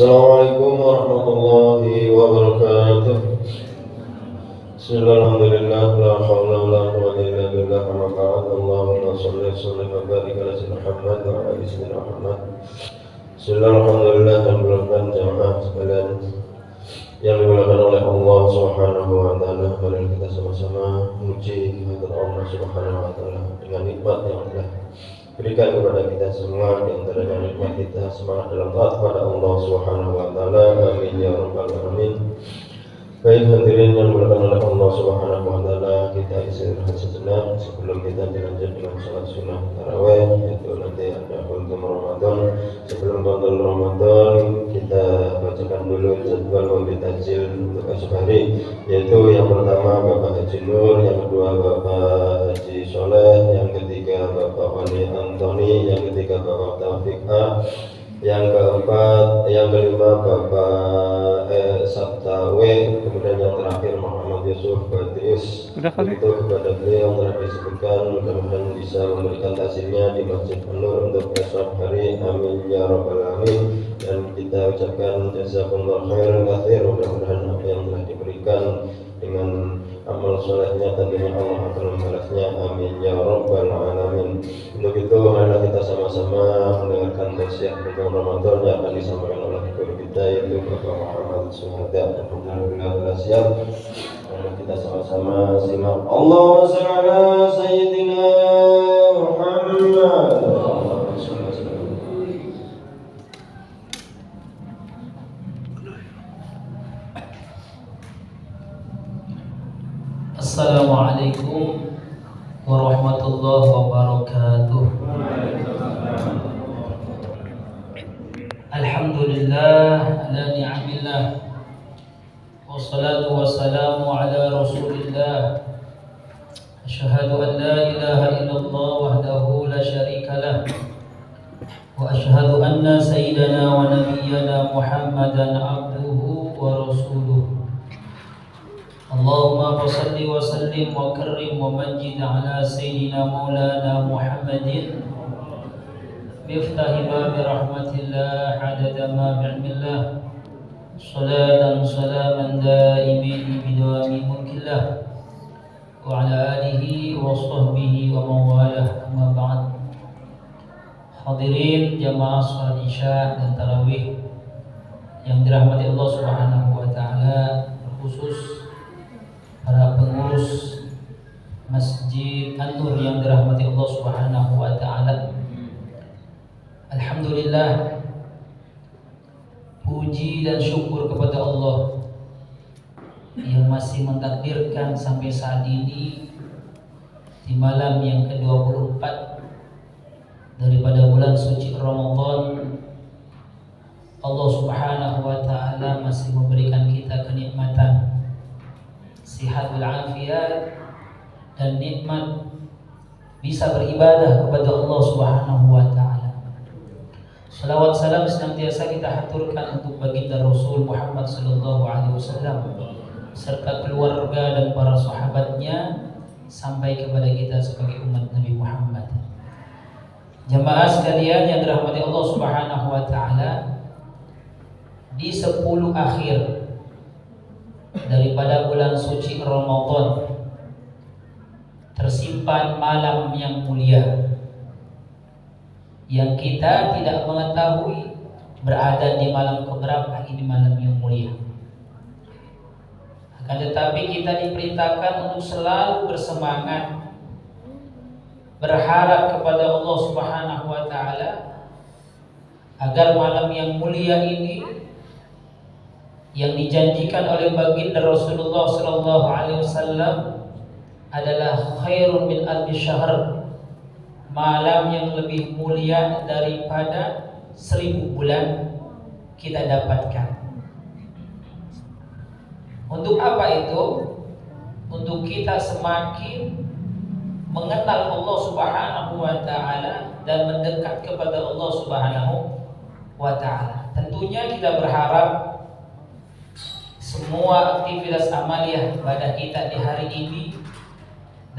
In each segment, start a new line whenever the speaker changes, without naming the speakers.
Assalamualaikum warahmatullahi wabarakatuh. Bismillahirrahmanirrahim. La haula wala quwwata illa billah. Amma ba'd. Allahumma shalli wa barik ala sayyidina Muhammad wa ala ali sayyidina Muhammad. Bismillahirrahmanirrahim. Jamaah sekalian yang dimuliakan oleh Allah Subhanahu wa taala, mari kita sama-sama memuji kehadirat Allah Subhanahu wa taala dengan nikmat yang telah berikan kepada kita semua, di antaranya nikmat kita semangat dalam taat kepada Allah Subhanahu wa taala. Amin ya rabbal alamin. Baik hadirin yang dimuliakan oleh Allah Subhanahu wa taala, kita istirahat sejenak sebelum kita dilanjut dengan salat sunnah tarawih, yaitu nanti ada kultum Ramadan. Sebelum kultum Ramadan, kita bacakan dulu jadwal mabit tajil untuk esok hari, yaitu yang pertama Bapak Haji Nur, yang kedua Bapak Haji Soleh, yang ketiga Bapak Wali Antoni, yang ketiga Bapak Taufik A, yang keempat, yang kelima Bapak Sabtawe, kemudian yang terakhir Muhammad Yusuf Badrius. Untuk kepada beliau yang telah disebutkan, mudah-mudahan bisa memberikan hasilnya di Masjid Nur untuk esok hari. Amin ya rabbal alamin. Dan kita ucapkan jazakumullah khairan katsir, mudah-mudahan apa yang telah diberikan dengan amal solehnya tentunya Allah akan membalasnya. Amin ya rabbal alamin. Untuk itu marilah kita sama-sama mendengarkan tausiah tentang Ramadan yang akan disampaikan oleh guru kita, yaitu Bapak Muhammad Suhada. Alhamdulillah siap. Marilah kita sama-sama simak. Allahumma shalli ala sayyidina Muhammad.
Assalamualaikum warahmatullahi wabarakatuh. Alhamdulillah ala ni'amillah, wassalatu wassalamu ala rasulillah. Asyhadu an la ilaha illallah wahdahu la syarika lah, wa asyhadu anna sayyidana wa nabiyyana Muhammadan abduhu wa rasuluh. Allahumma salli wa sallim wa karrim wa majid ala sayyidina maulana Muhammadin miftahi babi rahmatillah adada ma bi'ilmillah, salatan salaman daimin bidawami mulkillah, wa ala alihi wa sahbihi wa mawalah. Amma ba'd. Hadirin jamaah salat isya dan tarawih yang dirahmati Allah Subhanahu wa taala, khusus para pengurus Masjid An-Nur yang dirahmati Allah Subhanahu wa taala. Alhamdulillah, puji dan syukur kepada Allah yang masih mentakdirkan sampai saat ini di malam yang ke-24 daripada bulan suci Ramadan, Allah Subhanahu wa taala masih memberikan kita kenikmatan sihat walafiat dan nikmat bisa beribadah kepada Allah Subhanahu wa taala. Salawat salam senantiasa kita haturkan untuk baginda Rasul Muhammad sallallahu alaihi wasallam serta keluarga dan para sahabatnya sampai kepada kita sebagai umat Nabi Muhammad. Jamaah sekalian yang dirahmati Allah Subhanahu wa taala, di 10 akhir daripada bulan suci Ramadan tersimpan malam yang mulia yang kita tidak mengetahui berada di malam keberapa ini malam yang mulia. Akan tetapi kita diperintahkan untuk selalu bersemangat, berharap kepada Allah Subhanahu wa taala agar malam yang mulia ini yang dijanjikan oleh baginda Rasulullah sallallahu alaihi wasallam adalah khairun min alfi syahr, malam yang lebih mulia daripada 1000 bulan kita dapatkan. Untuk apa itu? Untuk kita semakin mengenal Allah Subhanahu wa taala dan mendekat kepada Allah Subhanahu wa taala. Tentunya kita berharap semua aktivitas amaliyah pada kita di hari ini,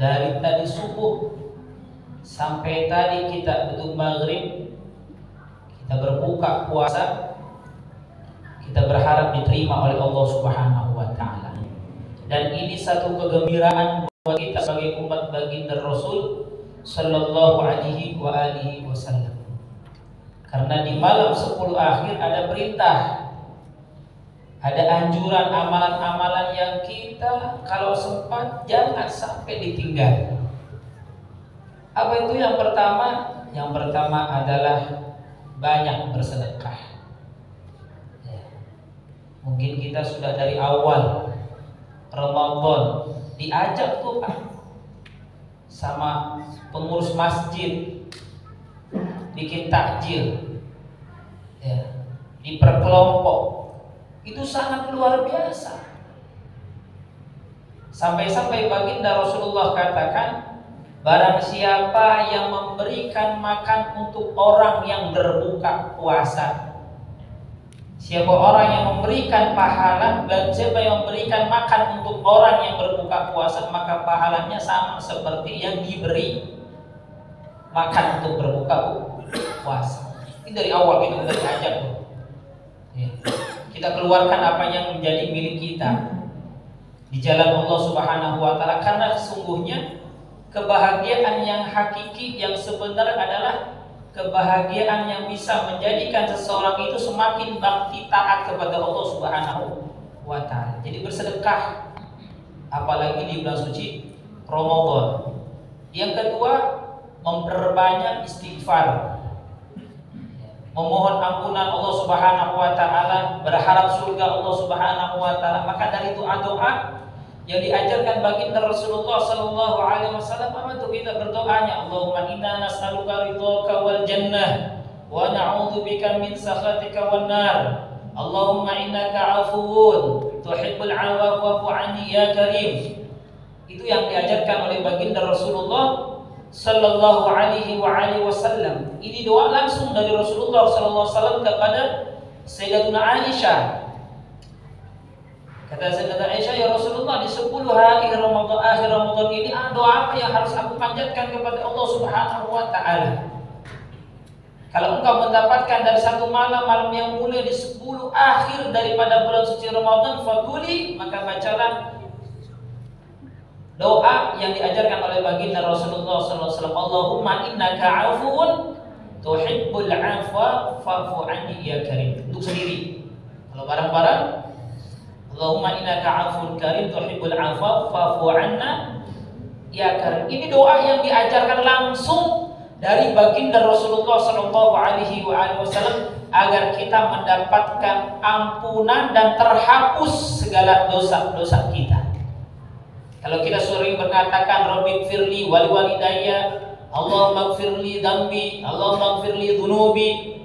dari tadi subuh sampai tadi kita beduk maghrib, kita berbuka puasa, kita berharap diterima oleh Allah Subhanahu wa taala. Dan ini satu kegembiraan buat kita sebagai umat baginda Rasul sallallahu alaihi wasallam. Karena di malam 10 akhir ada perintah, ada anjuran amalan-amalan yang kita kalau sempat jangan sampai ditinggal. Apa itu yang pertama? Yang pertama adalah banyak bersedekah. Mungkin kita sudah dari awal Ramadan diajak tuh sama pengurus masjid bikin takjil, diperkelompok. Itu sangat luar biasa. Sampai-sampai baginda Rasulullah katakan, barang siapa yang memberikan makan untuk orang yang berbuka puasa, siapa orang yang memberikan pahala, dan siapa yang memberikan makan untuk orang yang berbuka puasa, maka pahalanya sama seperti yang diberi makan untuk berbuka puasa. Ini dari awal kita udah diajak. Kita keluarkan apa yang menjadi milik kita di jalan Allah Subhanahu wa taala, karena sesungguhnya kebahagiaan yang hakiki yang sebenarnya adalah kebahagiaan yang bisa menjadikan seseorang itu semakin bakti taat kepada Allah Subhanahu wa taala. Jadi bersedekah, apalagi di bulan suci Ramadan. Yang kedua, memperbanyak istighfar, memohon ampunan Allah Subhanahu wa taala, berharap surga Allah Subhanahu wa taala. Maka dari doa-doa yang diajarkan baginda Rasulullah sallallahu alaihi wasallam, apa itu kita berdoanya, Allahumma inna nas'aluka ridhaka wal jannah wa na'udzubika min sakhatika wan nar. Allahumma innaka 'afuwun tuhibbul 'afwa fa'fu 'anni ya karim. Itu yang diajarkan oleh baginda Rasulullah sallallahu alaihi wasallam. Ini doa langsung dari Rasulullah sallallahu alaihi wasallam kepada Sayyidatuna Aisyah. Kata Sayyidatuna Aisyah, ya Rasulullah, di 10 hari Ramadan, akhir Ramadan ini doa apa yang harus aku panjatkan kepada Allah Subhanahu wa taala? Kalau engkau mendapatkan dari satu malam yang mulia di 10 akhir daripada bulan suci Ramadan, faquli, maka bacalah doa yang diajarkan oleh baginda Rasulullah sallallahu alaihi wasallam, Allahumma innaka 'afuwun tuhibbul 'afwa fa'fu 'anni ya karim. Untuk sendiri. Kalau bareng-bareng, Allahumma innaka 'afuwun karim tuhibbul 'afwa fa'fu 'anna ya karim. Ini doa yang diajarkan langsung dari baginda Rasulullah sallallahu alaihi wasallam agar kita mendapatkan ampunan dan terhapus segala dosa-dosa kita. Kalau kita sering mengatakan Rabbi firli wali walidayya, Allahumma gfirli dambi, Allahumma gfirli dhunubi,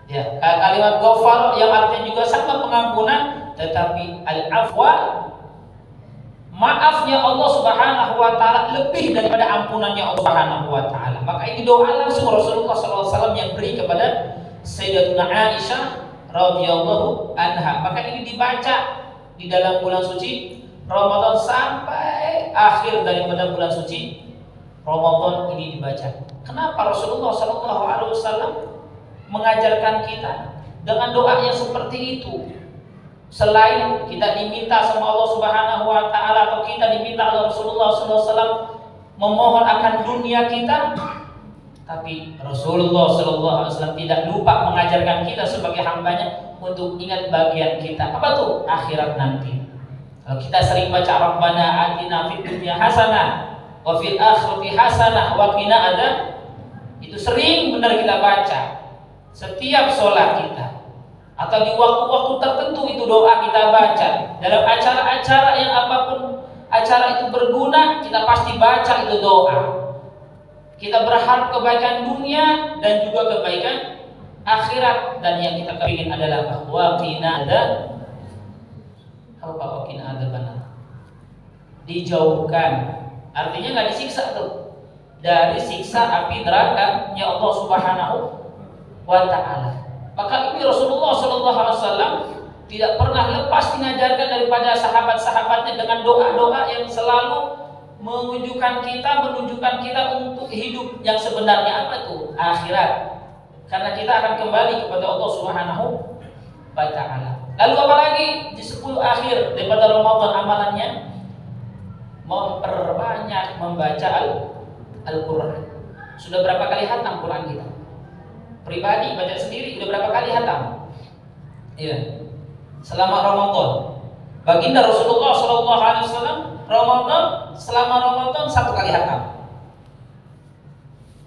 ya, kalimat ghafar yang artinya juga sama pengampunan, tetapi al-afwa, maafnya Allah Subhanahu wa taala lebih daripada ampunannya Allah Subhanahu wa taala. Maka ini doa langsung Rasulullah sallallahu alaihi wasallam yang beri kepada Sayyidatuna Aisyah radhiyallahu anha. Maka ini dibaca di dalam bulan suci Ramadan sampai akhir daripada bulan suci Ramadan ini dibaca. Kenapa Rasulullah sallallahu alaihi wasallam mengajarkan kita dengan doa yang seperti itu? Selain kita diminta sama Allah Subhanahu wa taala atau kita diminta oleh Rasulullah sallallahu alaihi wasallam memohon akan dunia kita, tapi Rasulullah sallallahu alaihi wasallam tidak lupa mengajarkan kita sebagai hambanya untuk ingat bagian kita. Apa tuh? Akhirat nanti. Kalau kita sering baca Rabbana atina fid dunya hasanah wa fil akhirati hasanah wa qina adzab, itu sering benar kita baca setiap sholat kita atau di waktu-waktu tertentu, itu doa kita baca dalam acara-acara yang apapun acara itu berguna, kita pasti baca itu doa. Kita berharap kebaikan dunia dan juga kebaikan akhirat, dan yang kita kepingin adalah wa qina adzab. Apa wakina ada benar? Dijauhkan, artinya nggak disiksa tuh dari siksa api neraka ya Allah Subhanahu wa taala. Maka ini Rasulullah sallallahu alaihi wasallam tidak pernah lepas mengajarkan daripada sahabat-sahabatnya dengan doa-doa yang selalu menunjukkan kita untuk hidup yang sebenarnya. Apa tuh? Akhirat. Karena kita akan kembali kepada Allah Subhanahu wa taala. Lalu apalagi di 10 akhir daripada Ramadan amalannya memperbanyak membaca Al-Quran. Sudah berapa kali hatam Quran kita? Pribadi baca sendiri sudah berapa kali hatam? Iya. Selama Ramadan. Baginda Rasulullah SAW selama Ramadan 1 kali hatam.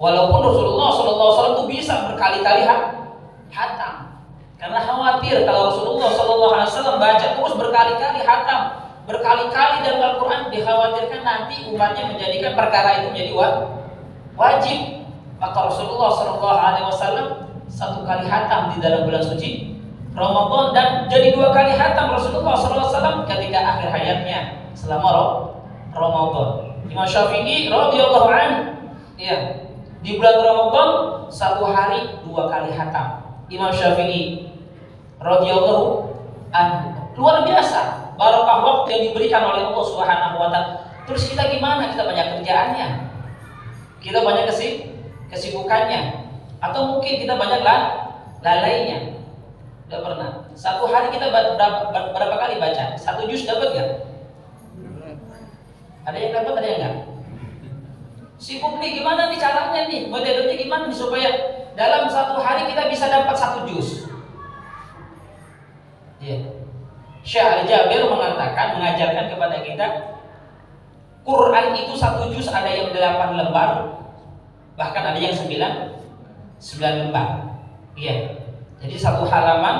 Walaupun Rasulullah SAW itu bisa berkali-kali hatam. Karena khawatir kalau Rasulullah SAW baca terus berkali-kali hatam, berkali-kali dalam Al-Quran, dikhawatirkan nanti umatnya menjadikan perkara itu menjadi wajib. Maka Rasulullah SAW 1 kali hatam di dalam bulan suci Ramadan, dan jadi 2 kali hatam Rasulullah SAW ketika akhir hayatnya selama Ramadan. Imam Syafi'i radhiyallahu anhu, ya, di bulan Ramadan 1 hari 2 kali hatam. Imam Syafi'i radhiyallahu anhu, luar biasa barokah waktu yang diberikan oleh Allah Subhanahu wa taala. Terus kita gimana? Kita banyak kerjaannya, kita banyak kesibukannya, atau mungkin kita banyak lalainya. Tidak pernah. 1 hari kita berapa kali baca? 1 juz dapat nggak? Ada yang dapat, ada yang enggak? Sibuk nih, gimana nih caranya nih? Metodenya gimana nih supaya dalam 1 hari kita bisa dapat 1 juz? Ya. Syekh Al-Jabir mengajarkan kepada kita, Quran itu 1 juz ada yang 8 lembar, bahkan ada yang 9 lembar. Iya. Jadi 1 halaman,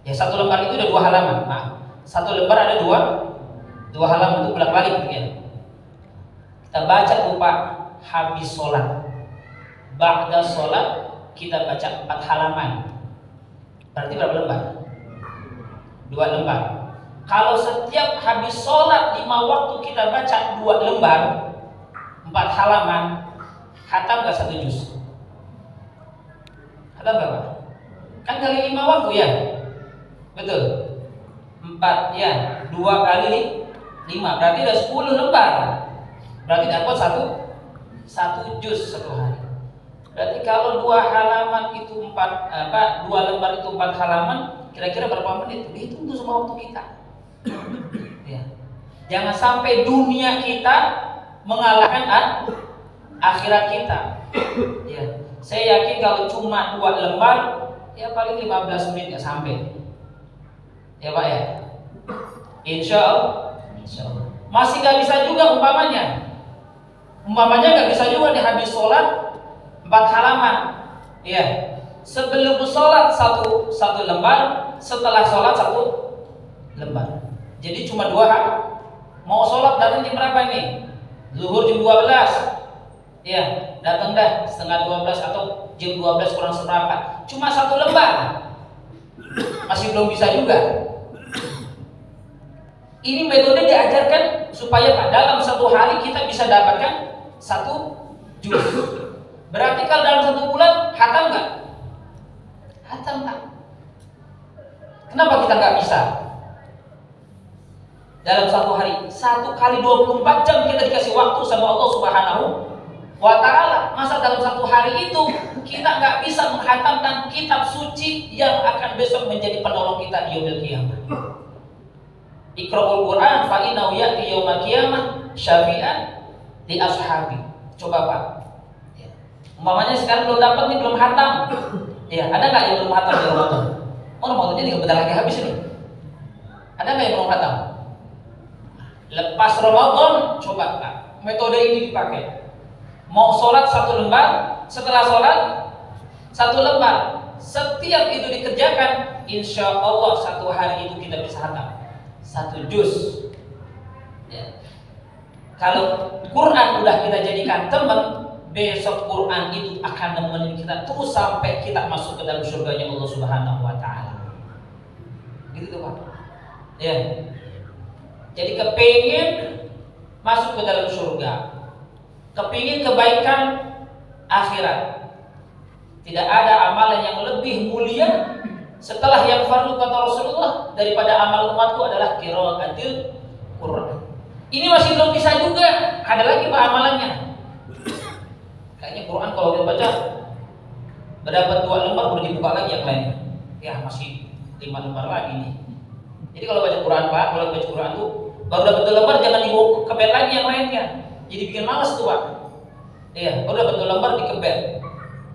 ya 1 lembar itu ada 2 halaman. Nah, 1 lembar ada 2 halaman, itu bolak-balik ya. Kita baca lupa habis sholat, ba'da sholat kita baca 4 halaman. Berarti berapa lembar? 2 lembar. Kalau setiap habis sholat 5 waktu kita baca 2 lembar, 4 halaman, khatam gak 1 juz? Khatam berapa? Kan kali 5 waktu ya? Betul? 4 ya, 2 kali 5 berarti ada 10 lembar. Berarti dapat 1 juz 1 hari. Berarti kalau 2 halaman itu 2 lembar itu 4 halaman, kira-kira berapa menit? Dihitung tuh semua waktu kita. Ya. Jangan sampai dunia kita mengalahkan akhirat kita. Ya. Saya yakin kalau cuma 2 lembar, ya paling 15 menit nggak sampai. Ya Pak ya. Insya Allah. Masih nggak bisa juga umpamanya nggak bisa juga nih habis sholat 4 halaman. Ya. Sebelum sholat satu lembar, setelah sholat 1 lembar. Jadi cuma 2 halaman. Mau sholat datang jam berapa nih? Zuhur jam 12. Ya, datang dah setengah 12 atau jam 12 kurang seperempat. Cuma 1 lembar. Masih belum bisa juga. Ini metode diajarkan supaya dalam 1 hari kita bisa dapatkan 1 juz. Berarti kalau dalam 1 bulan hatam nggak? Hatam tak? Kenapa kita nggak bisa? Dalam 1 hari, 1 kali 24 jam kita dikasih waktu sama Allah Subhanahu wa ta'ala. Masa dalam 1 hari itu kita nggak bisa menghatamkan kitab suci yang akan besok menjadi penolong kita di yaumil qiyamah. Iqra'ul Quran fa innahu ya'ti yaumal qiyamah syafi'an li ashabi. Coba Pak. Ya. Umpamanya sekarang belum dapat nih, belum hatam. Ya, ada nggak yang belum hatam di Ramadan? Oh, Ramadannya tinggal bentar lagi habis ini. Ada nggak yang belum hatam? Lepas Ramadan, coba Pak, metode ini dipakai. Mau sholat 1 lembar, setelah sholat 1 lembar. Setiap itu dikerjakan, insya Allah 1 hari itu kita bisa hatam 1 juz. Ya. Kalau Quran udah kita jadikan teman, besok Quran itu akan nemenin kita terus sampai kita masuk ke dalam surganya Allah Subhanahu wa ta'ala. Gitu tuh Pak. Ya. Jadi kepingin masuk ke dalam surga, kepingin kebaikan akhirat. Tidak ada amalan yang lebih mulia setelah yang fardu kata Rasulullah daripada amal umatku adalah qiraatul Quran. Ini masih belum bisa juga, ada lagi Pak amalannya. Kayaknya Quran kalau kita baca berdapat 2 lembar udah dibuka lagi yang lainnya. Ya masih 5 lembar lagi nih. Jadi kalau baca Quran Pak, kalau baca Quran tuh baru dapat 2 lembar jangan dibawa ke bed lagi yang lainnya. Jadi bikin malas tuh Pak. Iya, baru dapat 2 lembar dikebet.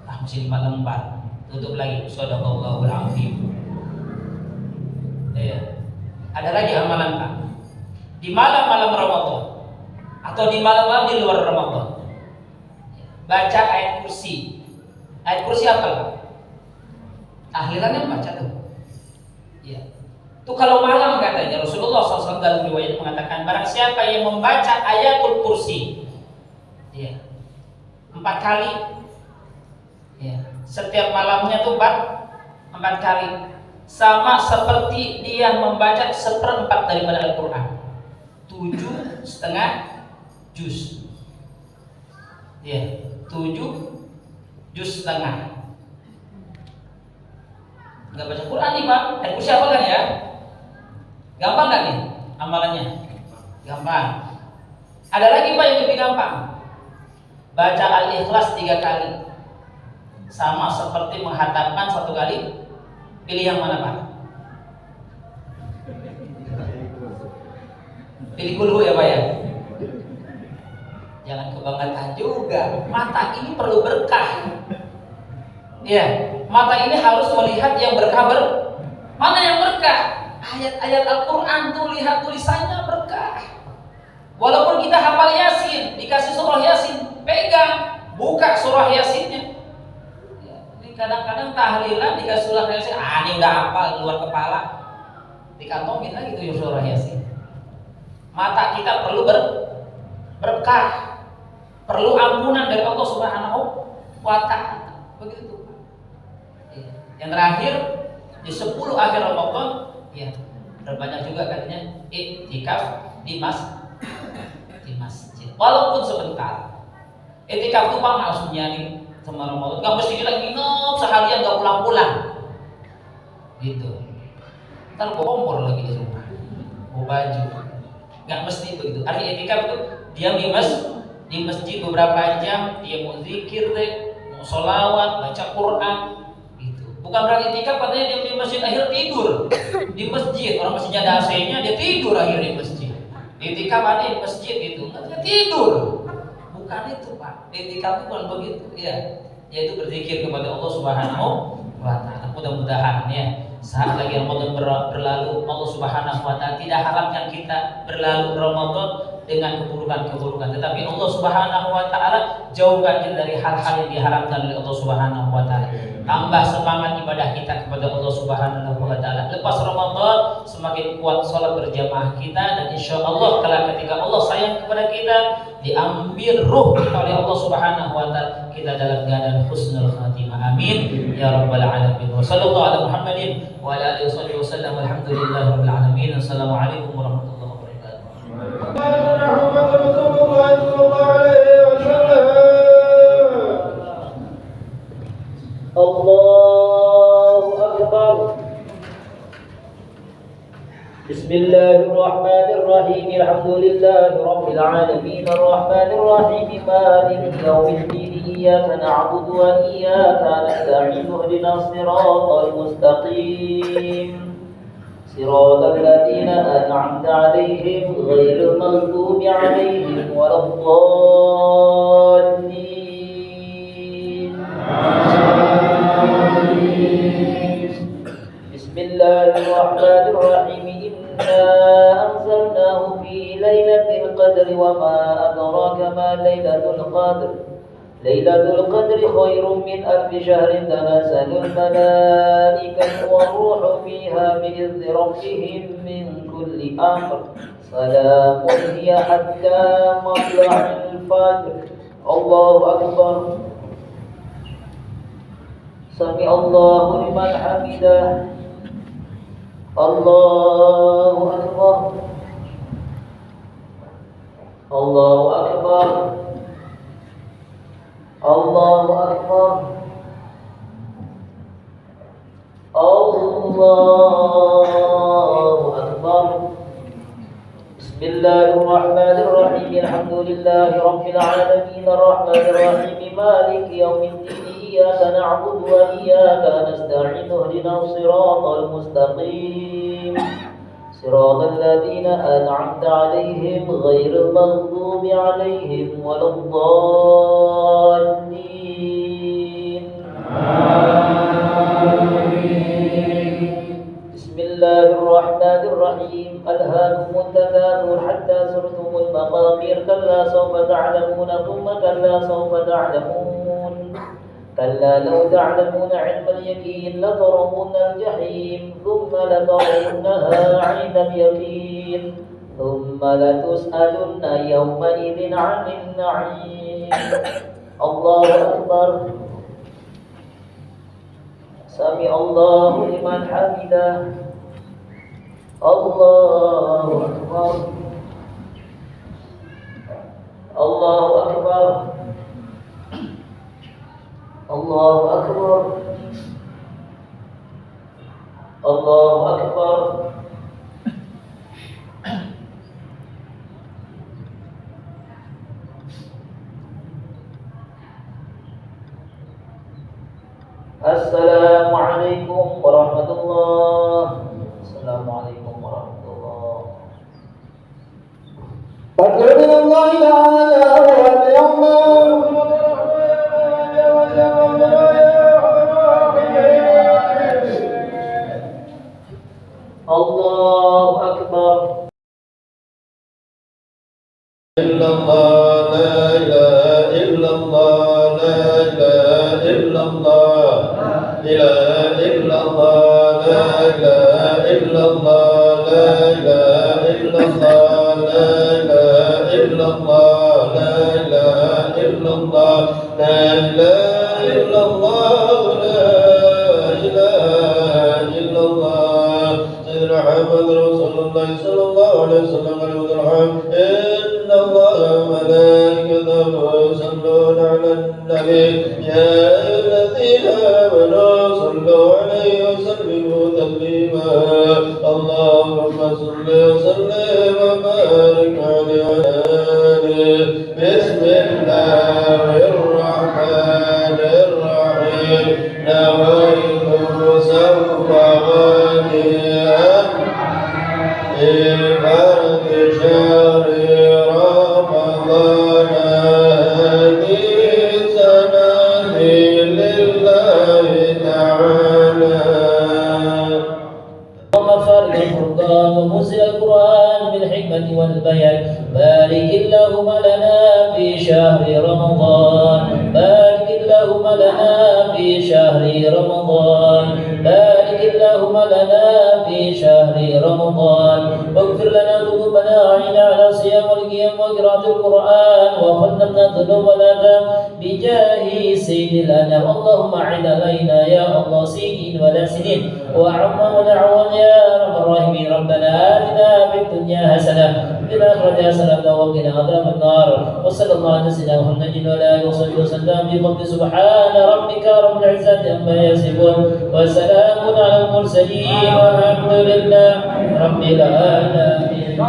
Masih 5 lembar. Tutup lagi. Shadaqallahul azim. Iya. Ada lagi amalan Pak. Di malam-malam Ramadan atau di malam-malam di luar Ramadan. Baca ayat kursi. Ayat kursi apa Pak? Tahlilan baca tuh. Iya. Itu kalau malam katanya Rasulullah SAW dalam riwayat mengatakan barang siapa yang membaca ayatul kursi, ya, 4 kali, ya, setiap malamnya tuh 4 kali, sama seperti dia membaca 1/4 daripada Al-Quran, 7,5 juz, ya, 7 juz setengah. Nggak baca Quran nih Pak, ayat kursi apa kan ya? Gampang gak nih amalannya? Gampang. Ada lagi Pak yang lebih gampang. Baca Al-Ikhlas 3 kali. Sama seperti menghatamkan 1 kali. Pilih yang mana Pak? Pilih kulhu ya Pak ya? Jangan kebangetan juga. Mata ini perlu berkah. Ya, mata ini harus melihat yang berkah. Mana yang berkah? Ayat-ayat Al-Quran tuh lihat tulisannya berkah. Walaupun kita hafal Yasin, dikasih surah Yasin, pegang, buka surah Yasinnya. Ya, ini kadang-kadang tahlilan dikasih surah Yasin, ini nggak hafal, luar kepala, dikantongin lagi tuh surah Yasin. Mata kita perlu berkah, perlu ampunan dari Allah Subhanahu wa Ta'ala. Begitu. Ya. Yang terakhir di 10 akhir Ramadan, ya, berbanyak juga katanya iktikaf di masjid. Walaupun sebentar. Iktikaf itu Pak maksudnya nih sama Ramadan. Gak mesti kita nginep seharian gak pulang-pulang. Gitu. Ntar bawa kompor lagi di rumah, bawa baju. Gak mesti begitu. Arti iktikaf itu diam di masjid beberapa jam, dia mau zikir deh, mau sholawat, baca Quran. Bukan berarti itikaf katanya dia di masjid akhir tidur di masjid. Orang masjidnya ada AC-nya, dia tidur akhir di masjid. Itikaf ada di masjid itu, katanya tidur. Bukan itu Pak. Itikaf itu bukan begitu, ya. Yaitu berzikir kepada Allah Subhanahu wa Ta'ala. Mudah-mudahan ya saat lagi Ramadan berlalu, Allah Subhanahu wa Ta'ala tidak harapkan kita berlalu Ramadan dengan keburukan-keburukan, tetapi Allah Subhanahu wa Ta'ala jauhkan kita dari hal-hal yang diharamkan oleh Allah Subhanahu wa Ta'ala. Tambah semangat ibadah kita kepada Allah Subhanahu wa Ta'ala. Lepas Ramadan semakin kuat sholat berjamaah kita, dan insya Allah kelak ketika Allah sayang kepada kita, diambil ruh kita oleh Allah Subhanahu wa Ta'ala, kita dalam keadaan husnul khatimah. Amin ya rabbal alamin. Wa sallallahu ala Muhammadin wa ala alihi wa sallam. Alhamdulillahi rabbil alamin. Assalamualaikum warahmatullahi
الله أكبر. بسم الله الرحمن الرحيم. الحمد لله رب العالمين الرحمن الرحيم مالك يوم الدين. إياك نعبد وإياك نستعين. اهدنا الصراط المستقيم صراط الذين أنعمت عليهم غير المغضوب عليهم ولا الضالين. بسم الله الرحمن الرحيم. إنا أنزلناه في ليلة القدر وما أدراك ما ليلة القدر. ليلة القدر خير من 1000 شهر. تنزل الملائكة والروح فيها بإذن ربهم من كل أمر. سلام هي حتى مطلع الفجر. الله أكبر. سمع الله لمن حمده. الله أكبر. الله أكبر. الله أكبر. الله أكبر. بسم الله الرحمن الرحيم. الحمد لله رب العالمين الرحمن الرحيم مالك يوم الدين. إياك نعبد وإياك نستعين. اهدنا اهدنا الصراط المستقيم صراط الذين أنعمت عليهم غير المغضوب عليهم ولا الضالين بسم الله الرحمن الرحيم ألهاكم التكاثر حتى زرتم المقابر كلا سوف تعلمون ثم كلا سوف تعلمون كلا لو تعلمون علم اليقين لترون الجحيم ثم لترونها عين اليقين ثم لتسألن يومئذ عن النعيم الله أكبر سمع الله لمن حمده الله أكبر الله أكبر الله أكبر الله أكبر السلام عليكم ورحمة الله السلام عليكم ورحمة الله
فاذكر من الله تعالى
الله أكبر
إلا الله لا إله إلا الله لا إله إلا الله لا إله إلا الله لا إله إلا الله لا إله إلا الله لا إله إلا الله لا إله إلا الله لا إله إلا الله لا إله إلا الله سيدنا محمد رسول الله صلى الله عليه وسلم إن الله وملائكته يصلون على النبي يا الذين آمنوا صلوا عليه وسلموا تسليما اللهم صل وسلم وبارك عليه وعلى آله بسم الله الرحمن الرحيم نويت سوف غنيا إبارك شهر رمضان هذه سنة لله تعالى
ومفارق الفرقان ومنزل القرآن بالحكمة والبيان بارك اللهم لنا في شهر رمضان بارك اللهم لنا في شهر رمضان بارك اللهم لنا في شهر رمضان واغفر لنا ذنوبنا وعنا على الصيام والقيام وقراءة القرآن وفضلنا ذنوبنا بجاه سيد الأنام اللهم أعد علينا يا الله سيدين ولا سنين وعم ونعوان يا رب الراحمين ربنا آتنا في الدنيا حسنة وفي الآخرة حسنة وقنا عذاب النار وصلى الله على سيدنا محمد وعلى آله وصحبه وسلم بفضل سبحان ربك رب العزة عما يصفون وسلام على المرسلين والحمد لله رب العالمين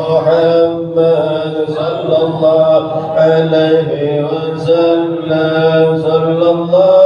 محمد صلى الله عليه وسلم صلى الله